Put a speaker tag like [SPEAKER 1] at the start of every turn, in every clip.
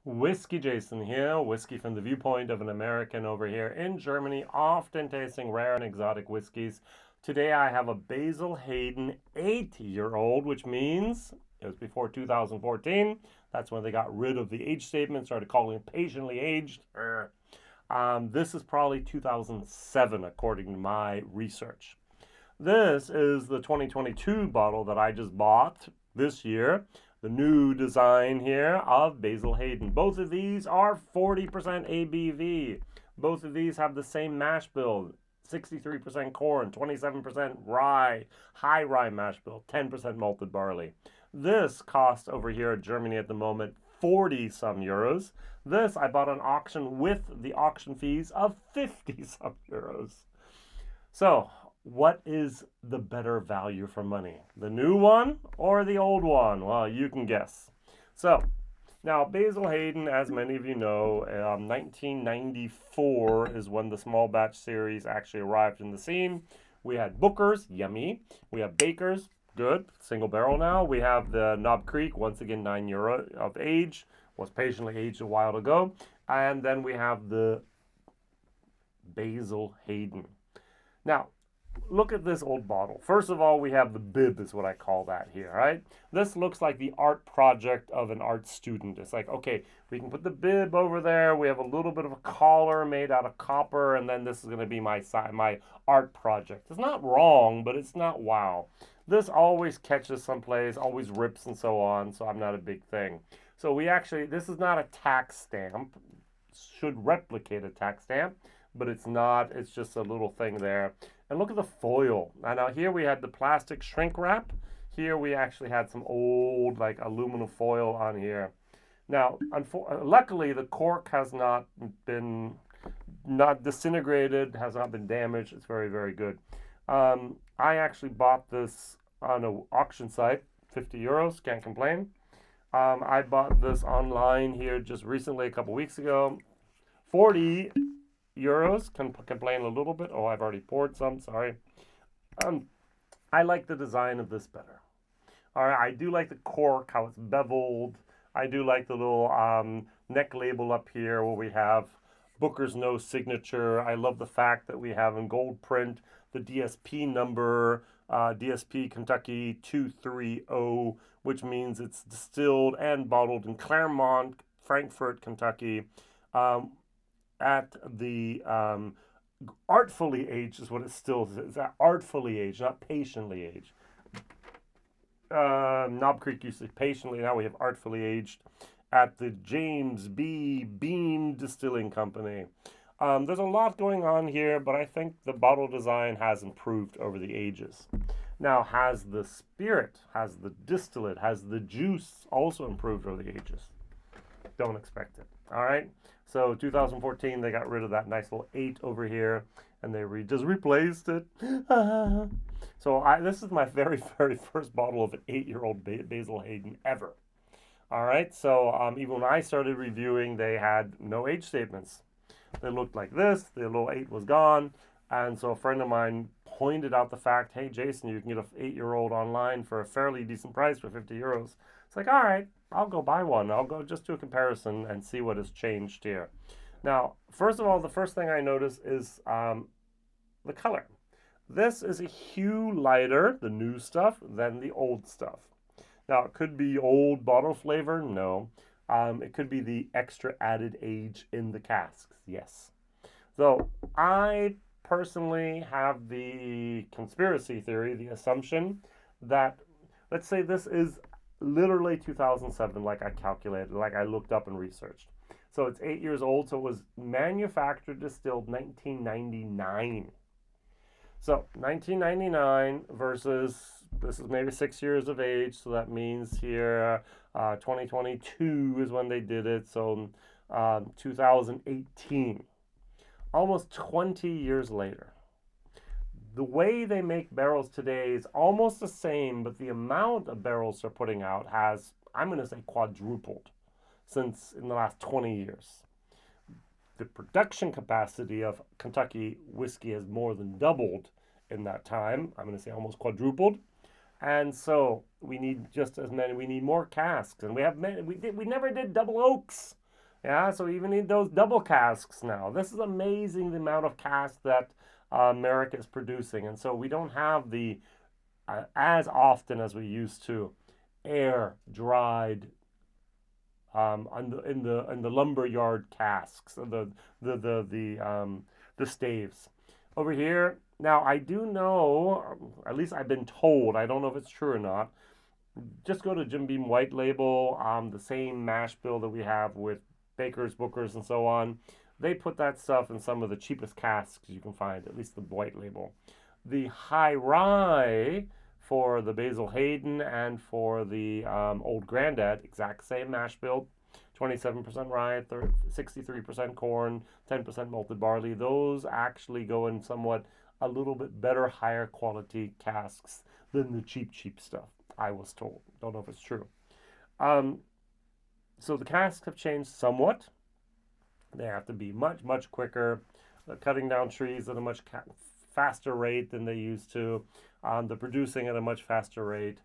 [SPEAKER 1] WhiskyJason here, whiskey from the viewpoint of an American over here in Germany, often tasting rare and exotic whiskeys. Today I have a Basil Hayden 8-year-old, which means it was before 2014. That's when they got rid of the age statement, started calling it patiently aged. This is probably 2007, according to my research. This is the 2022 bottle that I just bought this year. The new design here of Basil Hayden. Both of these are 40% ABV. Both of these have the same mash bill. 63% corn, 27% rye, high rye mash bill, 10% malted barley. This costs over here in Germany at the moment 40 some euros. This I bought on auction with the auction fees of 50 some euros. So, what is the better value for money? The new one or the old one? Well, you can guess. So, now Basil Hayden, as many of you know, 1994 is when the small batch series actually arrived in the scene. We had Booker's, yummy. We have Baker's, good, single barrel now. We have the Knob Creek, once again 9 year of age, was patiently aged a while ago. And then we have the Basil Hayden. Now, look at this old bottle. First of all, we have the bib is what I call that here, right? This looks like the art project of an art student. It's like, okay, we can put the bib over there. We have a little bit of a collar made out of copper, and then this is going to be my art project. It's not wrong, but it's not wow. This always catches someplace, always rips and so on, so I'm not a big thing. So this is not a tax stamp. Should replicate a tax stamp, but it's not. It's just a little thing there. And look at the foil. Now here we had the plastic shrink wrap. Here we actually had some old like aluminum foil on here. Now, luckily the cork has not disintegrated, has not been damaged. It's very, very good. I actually bought this on an auction site, 50 euros, can't complain. I bought this online here just recently, a couple weeks ago, 40 euros. Can complain a little bit. Oh, I've already poured some. Sorry. I like the design of this better. All right, I do like the cork, how it's beveled. I do like the little neck label up here where we have Booker's no signature. I love the fact that we have in gold print the DSP number, DSP Kentucky 230, which means it's distilled and bottled in Claremont, Frankfort, Kentucky. At the artfully aged is what it still is. Artfully aged, not patiently aged. Knob Creek used to patiently. Now we have artfully aged at the James B. Beam Distilling Company. There's a lot going on here, but I think the bottle design has improved over the ages. Now, has the spirit, has the distillate, has the juice also improved over the ages? Don't expect it. All right. So 2014, they got rid of that nice little 8 over here, and they just replaced it. So this is my very, very first bottle of an 8-year-old Basil Hayden ever. All right. So even when I started reviewing, they had no age statements. They looked like this. The little 8 was gone. And so a friend of mine pointed out the fact, hey, Jason, you can get an 8-year-old online for a fairly decent price for 50 euros. It's like, all right, I'll go buy one. I'll go just do a comparison and see what has changed here. Now, first of all, the first thing I notice is the color. This is a hue lighter, the new stuff, than the old stuff. Now, it could be old bottle flavor. No. It could be the extra added age in the casks. Yes. So I personally have the conspiracy theory, the assumption that, let's say this is literally 2007, like I calculated, like I looked up and researched. So it's 8 years old, so it was manufactured, distilled 1999. So 1999 versus, this is maybe 6 years of age, so that means here 2022 is when they did it, so 2018. Almost 20 years later. The way they make barrels today is almost the same, but the amount of barrels they're putting out has, I'm going to say, quadrupled since in the last 20 years. The production capacity of Kentucky whiskey has more than doubled in that time. I'm going to say almost quadrupled. And so we need just as many. We need more casks, and we have many. We never did double oaks. Yeah, so even need those double casks now. This is amazing the amount of casks that America is producing, and so we don't have the as often as we used to air dried in the lumber yard casks, the staves. Over here, now I do know, at least I've been told, I don't know if it's true or not. Just go to Jim Beam White Label, the same mash bill that we have with Baker's, Booker's, and so on. They put that stuff in some of the cheapest casks you can find, at least the White Label. The high rye for the Basil Hayden and for the Old Grandad, exact same mash bill, 27% rye, 63% corn, 10% malted barley. Those actually go in somewhat a little bit better, higher quality casks than the cheap stuff, I was told. Don't know if it's true. Um, so the casks have changed somewhat. They have to be much quicker, cutting down trees at a much faster rate than they used to. They're producing at a much faster rate.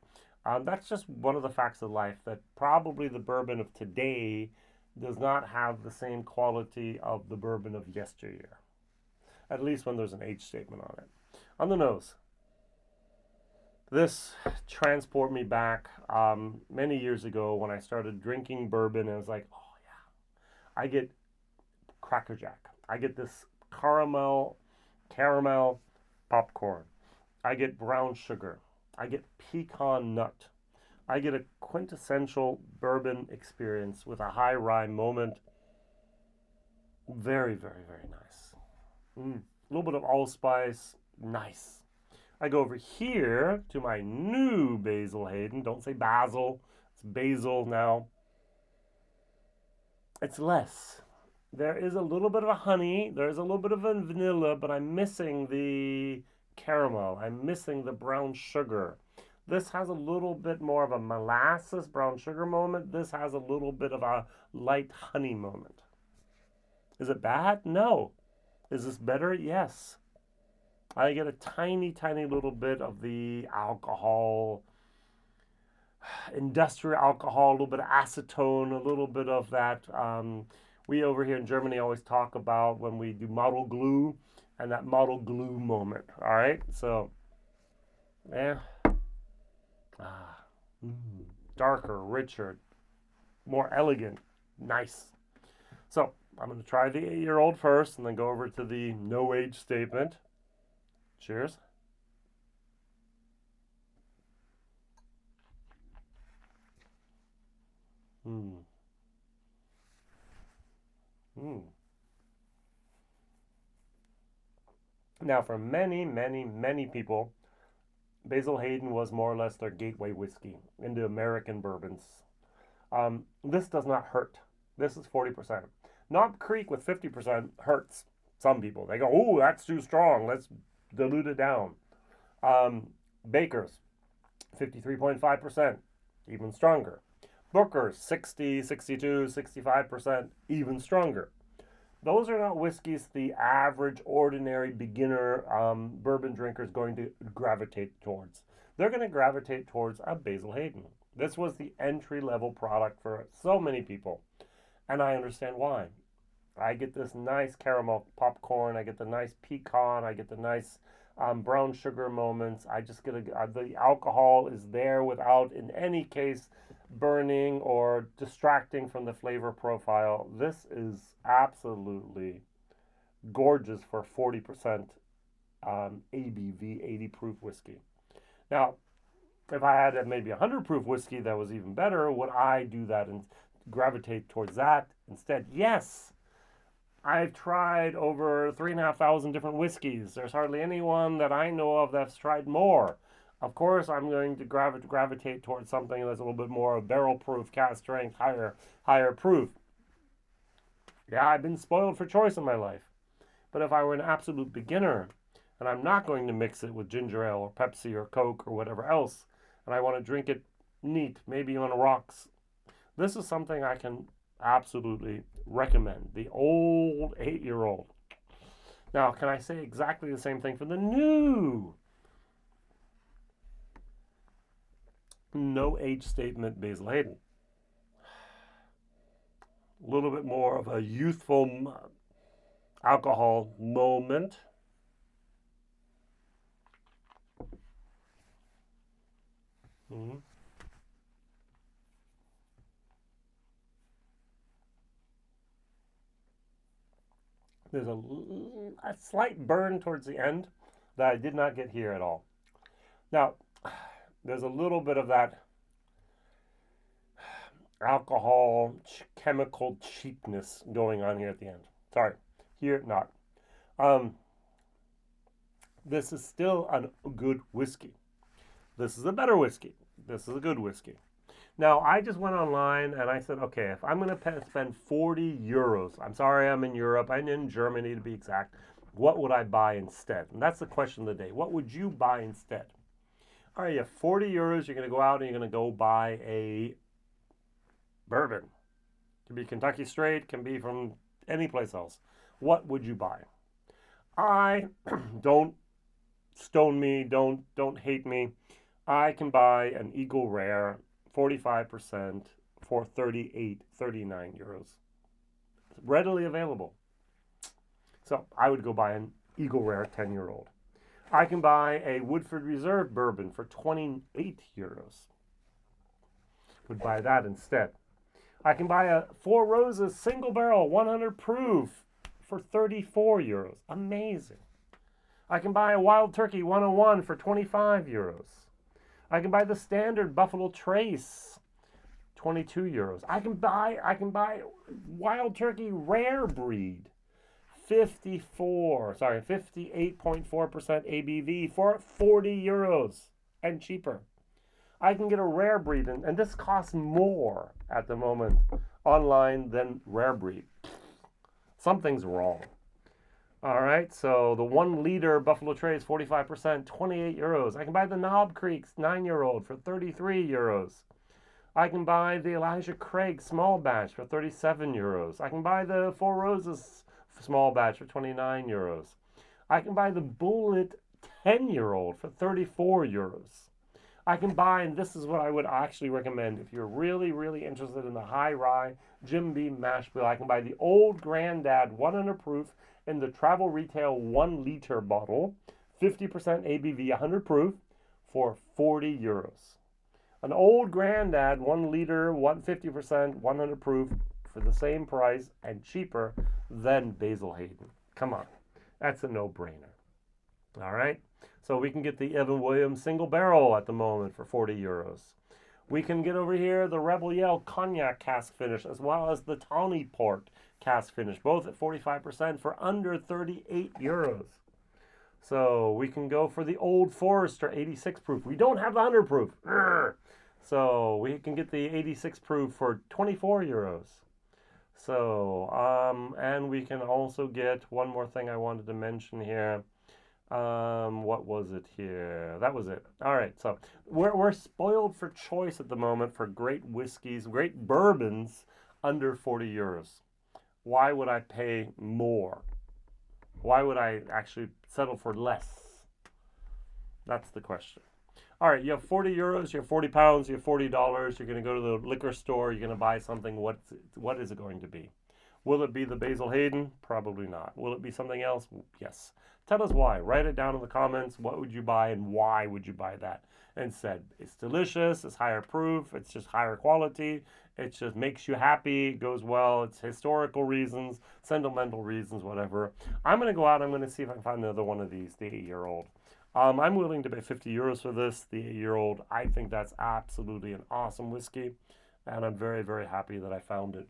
[SPEAKER 1] That's just one of the facts of life, that probably the bourbon of today does not have the same quality of the bourbon of yesteryear, at least when there's an age statement on it. On the nose, this transport me back many years ago when I started drinking bourbon, and I was like, oh yeah, I get Cracker Jack. I get this caramel popcorn. I get brown sugar. I get pecan nut. I get a quintessential bourbon experience with a high rye moment. Very nice. A little bit of allspice. Nice. I go over here to my new Basil Hayden. Don't say Basil. It's Basil now. It's less. There is a little bit of a honey. There's a little bit of a vanilla, but I'm missing the caramel. I'm missing the brown sugar. This has a little bit more of a molasses brown sugar moment. This has a little bit of a light honey moment. Is it bad? No. Is this better? Yes. I get a tiny little bit of the alcohol, industrial alcohol, a little bit of acetone, a little bit of that. We over here in Germany always talk about when we do model glue and that model glue moment. All right. So, yeah. Ah, darker, richer, more elegant. Nice. So, I'm going to try the 8-year-old first and then go over to the no age statement. Cheers. Mm. Mm. Now, for many people, Basil Hayden was more or less their gateway whiskey into American bourbons. This does not hurt. This is 40%. Knob Creek with 50% hurts some people. They go, oh, that's too strong. Let's dilute it down. Baker's, 53.5%, even stronger. Booker's, 60, 62, 65%, even stronger. Those are not whiskeys the average, ordinary, beginner bourbon drinker is going to gravitate towards. They're going to gravitate towards a Basil Hayden. This was the entry level product for so many people, and I understand why. I get this nice caramel popcorn. I get the nice pecan. I get the nice brown sugar moments. I just get the alcohol is there without, in any case, burning or distracting from the flavor profile. This is absolutely gorgeous for 40% ABV, 80 proof whiskey. Now, if I had maybe 100 proof whiskey that was even better, would I do that and gravitate towards that instead? Yes. I've tried over 3,500 different whiskeys. There's hardly anyone that I know of that's tried more. Of course, I'm going to gravitate towards something that's a little bit more barrel proof, cask strength, higher proof. Yeah, I've been spoiled for choice in my life. But if I were an absolute beginner and I'm not going to mix it with ginger ale or Pepsi or Coke or whatever else, and I want to drink it neat, maybe on rocks, this is something I can absolutely recommend. The old 8-year-old. Now, can I say exactly the same thing for the new no age statement Basil Hayden? A little bit more of a youthful alcohol moment. Mm-hmm. There's a slight burn towards the end that I did not get here at all. Now, there's a little bit of that alcohol chemical cheapness going on here at the end. Sorry, here not. Um, this is still a good whiskey. This is a better whiskey. This is a good whiskey. Now, I just went online and I said, okay, if I'm going to spend 40 euros, I'm sorry I'm in Europe, I'm in Germany to be exact, what would I buy instead? And that's the question of the day. What would you buy instead? All right, you have 40 euros, you're going to go out and you're going to go buy a bourbon. It can be Kentucky Straight, can be from any place else. What would you buy? I don't stone me, don't hate me. I can buy an Eagle Rare 45% for 38, 39 euros. It's readily available. So I would go buy an Eagle Rare 10-year-old. I can buy a Woodford Reserve bourbon for 28 euros. Would buy that instead. I can buy a Four Roses single barrel 100 proof for 34 euros. Amazing. I can buy a Wild Turkey 101 for 25 euros. I can buy the standard Buffalo Trace, 22 euros. I can buy Wild Turkey Rare Breed, 58.4% ABV for 40 euros and cheaper. I can get a Rare Breed, and this costs more at the moment online than Rare Breed. Something's wrong. All right, so the 1 liter Buffalo Trace, 45%, 28 euros. I can buy the Knob Creek's 9-year-old for 33 euros. I can buy the Elijah Craig small batch for 37 euros. I can buy the Four Roses small batch for 29 euros. I can buy the Bullet 10-year-old for 34 euros. I can buy, and this is what I would actually recommend if you're really, really interested in the high rye Jim Beam mash bill. I can buy the Old Grandad 100 proof in the travel retail 1 liter bottle, 50% ABV, 100 proof, for 40 euros. An Old Grandad 1 liter, 150%, 100 proof for the same price and cheaper than Basil Hayden. Come on, that's a no-brainer. All right, so we can get the Evan Williams single barrel at the moment for 40 euros. We can get over here the Rebel Yell Cognac cask finish as well as the Tawny Port cask finish, both at 45% for under 38 euros. So we can go for the Old Forester 86 proof. We don't have the 100 proof. So we can get the 86 proof for 24 euros. So, and we can also get one more thing I wanted to mention here. What was it here? That was it. All right, so we're spoiled for choice at the moment for great whiskeys, great bourbons under 40 euros. Why would I pay more? Why would I actually settle for less? That's the question. All right, you have 40 euros, you have 40 pounds, you have $40. You're going to go to the liquor store, you're going to buy something. What is it going to be? Will it be the Basil Hayden? Probably not. Will it be something else? Yes. Tell us why. Write it down in the comments. What would you buy and why would you buy that? Instead, it's delicious, it's higher proof, it's just higher quality, it just makes you happy, it goes well, it's historical reasons, sentimental reasons, whatever. I'm going to go out, I'm going to see if I can find another one of these, the 8-year-old. I'm willing to pay 50 euros for this, the 8-year-old. I think that's absolutely an awesome whiskey, and I'm very, very happy that I found it.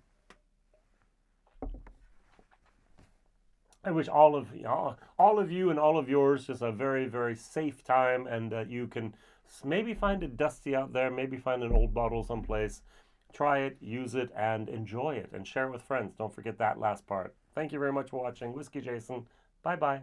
[SPEAKER 1] I wish all of you and all of yours just a very, very safe time, and that you can maybe find it dusty out there, maybe find an old bottle someplace. Try it, use it, and enjoy it, and share it with friends. Don't forget that last part. Thank you very much for watching. Whiskey Jason. Bye-bye.